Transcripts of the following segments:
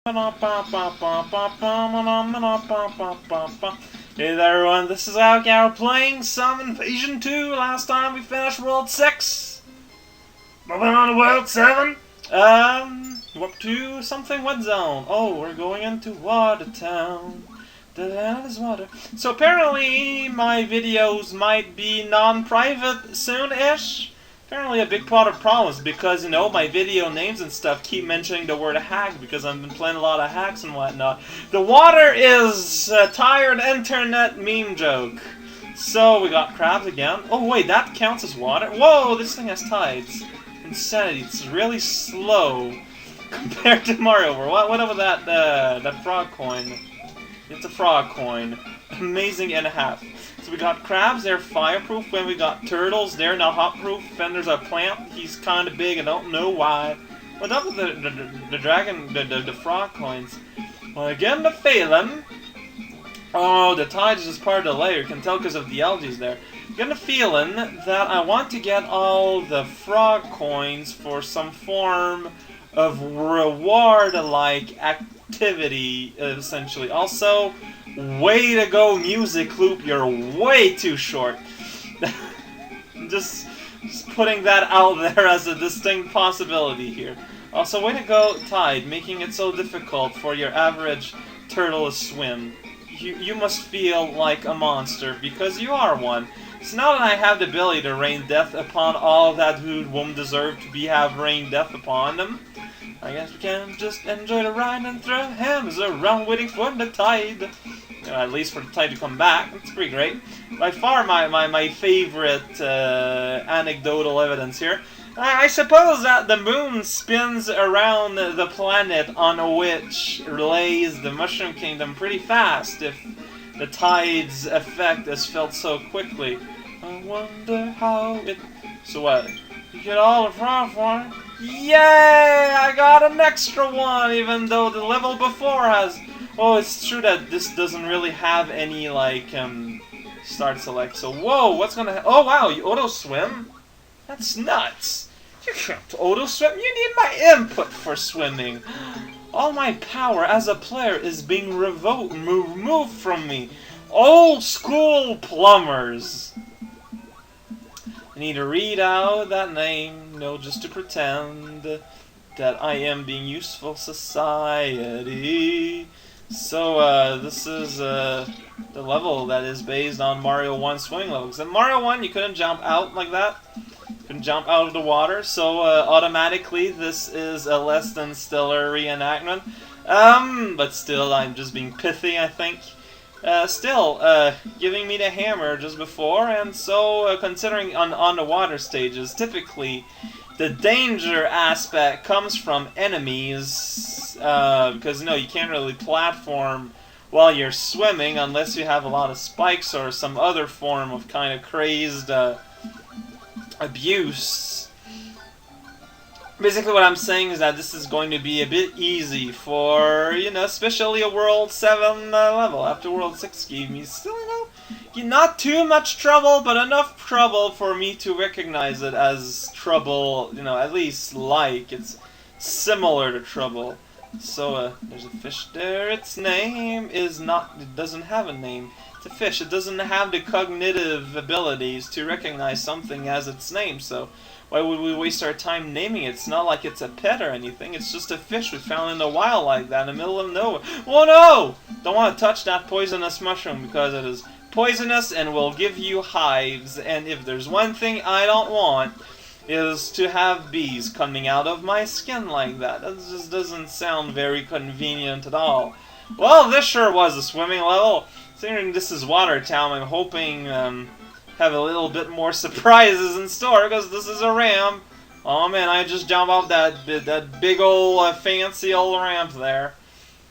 Hey there everyone, this is Algar playing some Invasion 2. Last time we finished World 6. Moving on to World 7. Warp to something wet zone. Oh, we're going into Watertown. The land is water. So apparently my videos might be non-private soon-ish. Apparently a big part of problems because, you know, my video names and stuff keep mentioning the word hack because I've been playing a lot of hacks and whatnot. The water is a tired internet meme joke. So we got crabs again. Oh wait, that counts as water? Whoa, this thing has tides. Insanity, it's really slow compared to Mario World. Whatever that frog coin. It's a frog coin. Amazing and a half. So we got crabs, they're fireproof. When we got turtles, they're not hot-proof. Then there's a plant, he's kind of big, I don't know why. What's up with the dragon, the frog coins? Well, again, the Phelan. Oh, the tide is just part of the layer. You can tell because of the algae there. Getting a feeling that I want to get all the frog coins for some form of reward-like activity, essentially. Also, way to go, music loop, you're way too short. just putting that out there as a distinct possibility here. Also, way to go, Tide, making it so difficult for your average turtle to swim. You must feel like a monster, because you are one. So now that I have the ability to rain death upon all that who won't deserve to have rain death upon them, I guess we can just enjoy the ride and throw hammers around waiting for the tide. At least for the tide to come back. It's pretty great. By far my favorite anecdotal evidence here. I suppose that the moon spins around the planet on which lays the Mushroom Kingdom pretty fast if the tide's effect is felt so quickly. I wonder how it... So what? You get all the frog for it? Yay! I got an extra one, even though the level before has... Oh, it's true that this doesn't really have any, like, start select. So, whoa, what's gonna... Oh, wow, you auto-swim? That's nuts. You can't auto-swim. You need my input for swimming. All my power as a player is being removed from me. Oldschool Plumbers. I need to read out that name, no, just to pretend that I am being useful society. So, this is the level that is based on Mario 1 swimming levels. In Mario 1, you couldn't jump out like that. You couldn't jump out of the water, so automatically this is a less than stellar reenactment. But still, I'm just being pithy, I think. Still, giving me the hammer just before, and so considering on the water stages, typically the danger aspect comes from enemies, because, you know, you can't really platform while you're swimming unless you have a lot of spikes or some other form of kind of crazed abuse. Basically what I'm saying is that this is going to be a bit easy for, you know, especially a World 7 level. After World 6 gave me still, you know, not too much trouble, but enough trouble for me to recognize it as trouble, you know, at least like. It's similar to trouble. So, there's a fish there. Its name is not, it doesn't have a name. It's a fish. It doesn't have the cognitive abilities to recognize something as its name, so why would we waste our time naming it? It's not like it's a pet or anything. It's just a fish we found in the wild like that in the middle of nowhere. Oh no! Don't want to touch that poisonous mushroom because it is poisonous and will give you hives. And if there's one thing I don't want, is to have bees coming out of my skin like that. That just doesn't sound very convenient at all. Well, this sure was a swimming level. Considering this is Watertown, I'm hoping have a little bit more surprises in store, because this is a ramp. Oh man, I just jumped off that big old fancy old ramp there.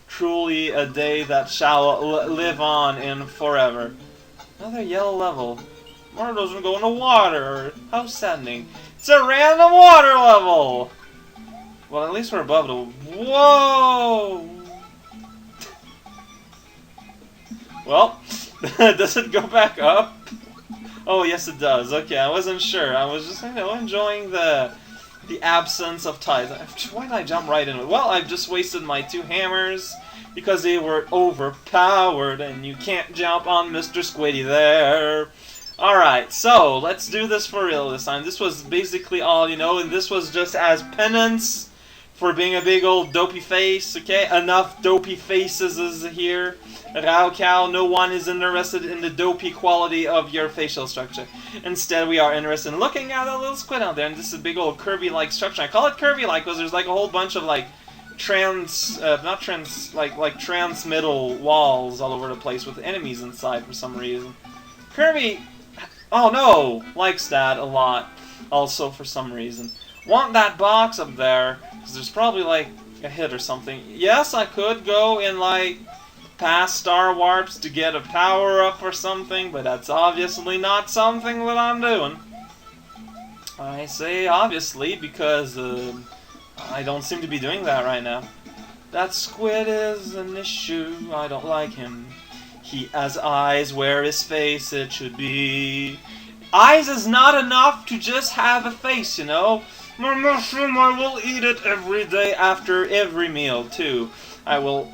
Truly a day that shall live on in forever. Another yellow level. Water doesn't go in the water. How saddening. It's a random water level! Well, at least we're above the... Whoa! Well, does it go back up? Oh, yes it does. Okay, I wasn't sure. I was just, you know, enjoying the the absence of ties. Why did I jump right into it? Well, I've just wasted my 2 hammers because they were overpowered, and you can't jump on Mr. Squiddy there. Alright, so let's do this for real this time. This was basically all, you know, and this was just as penance for being a big old dopey face, okay? Enough dopey faces is here. Rao Cow, no one is interested in the dopey quality of your facial structure. Instead, we are interested in looking at a little squid out there, and this is a big old Kirby-like structure. I call it Kirby-like because there's like a whole bunch of like transmittal walls all over the place with enemies inside for some reason. Kirby, oh no, likes that a lot also for some reason. Want that box up there, because there's probably like a hit or something. Yes, I could go in like past Star Warps to get a power-up or something, but that's obviously not something that I'm doing. I say obviously because I don't seem to be doing that right now. That squid is an issue, I don't like him. He has eyes where his face it should be. Eyes is not enough to just have a face, you know? My mushroom, I will eat it every day after every meal, too. I will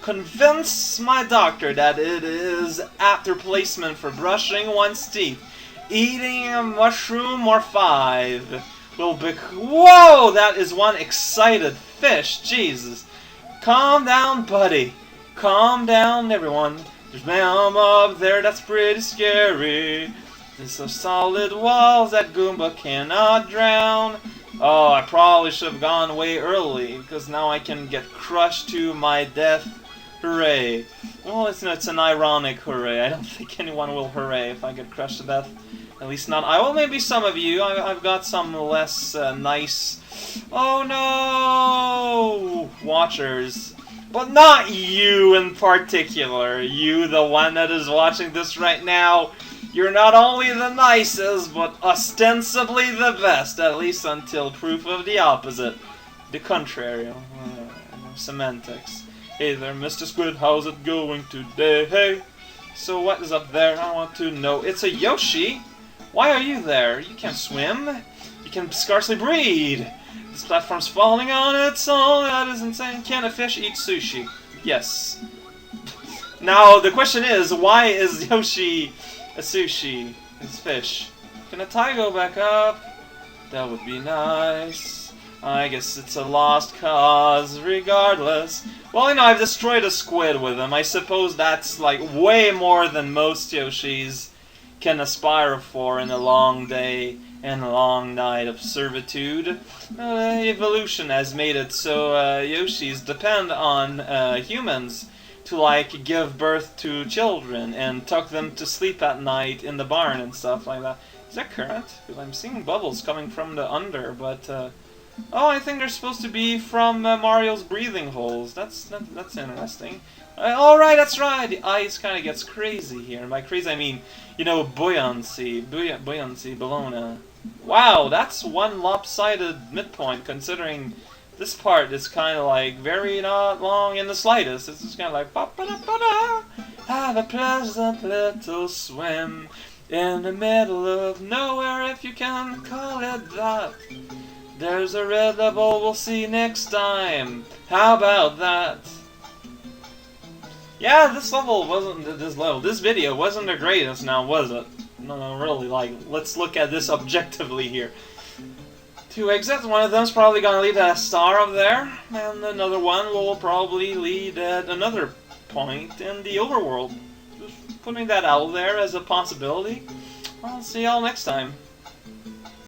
convince my doctor that it is after placement for brushing one's teeth. Eating a mushroom or 5 will be... Whoa! That is one excited fish. Jesus. Calm down, buddy. Calm down, everyone. There's Mom up there that's pretty scary. There's some solid walls that Goomba cannot drown. Oh, I probably should have gone way early, because now I can get crushed to my death. Hooray. Well, it's an ironic hooray. I don't think anyone will hooray if I get crushed to death. At least not I. Well, maybe some of you. I've got some less nice... Oh no! Watchers. But not you in particular. You, the one that is watching this right now. You're not only the nicest, but ostensibly the best, at least until proof of the opposite. The contrary. Semantics. Hey there, Mr. Squid, how's it going today? Hey! So what is up there? I want to know. It's a Yoshi! Why are you there? You can't swim. You can scarcely breathe. This platform's falling on its own. That is insane. Can a fish eat sushi? Yes. Now, the question is, why is Yoshi... a sushi. It's fish. Can a tie go back up? That would be nice. I guess it's a lost cause, regardless. Well, you know, I've destroyed a squid with him. I suppose that's, like, way more than most Yoshis can aspire for in a long day and a long night of servitude. Evolution has made it so Yoshis depend on humans to, like, give birth to children and tuck them to sleep at night in the barn and stuff like that. Is that current? Because I'm seeing bubbles coming from the under, but, oh, I think they're supposed to be from Mario's breathing holes. That's interesting. Alright, that's right! The ice kind of gets crazy here. And by crazy, I mean, you know, buoyancy, Bologna. Wow, that's one lopsided midpoint, considering... This part is kind of like very not long in the slightest. It's just kind of like ba-ba-da-ba-da. Have a pleasant little swim in the middle of nowhere, if you can call it that. There's a red level we'll see next time. How about that? Yeah, this level wasn't this video wasn't the greatest now, was it? No, really, like, let's look at this objectively here. 2 exits, one of them's probably gonna lead at a star up there, and another one will probably lead at another point in the overworld. Just putting that out there as a possibility. I'll see y'all next time.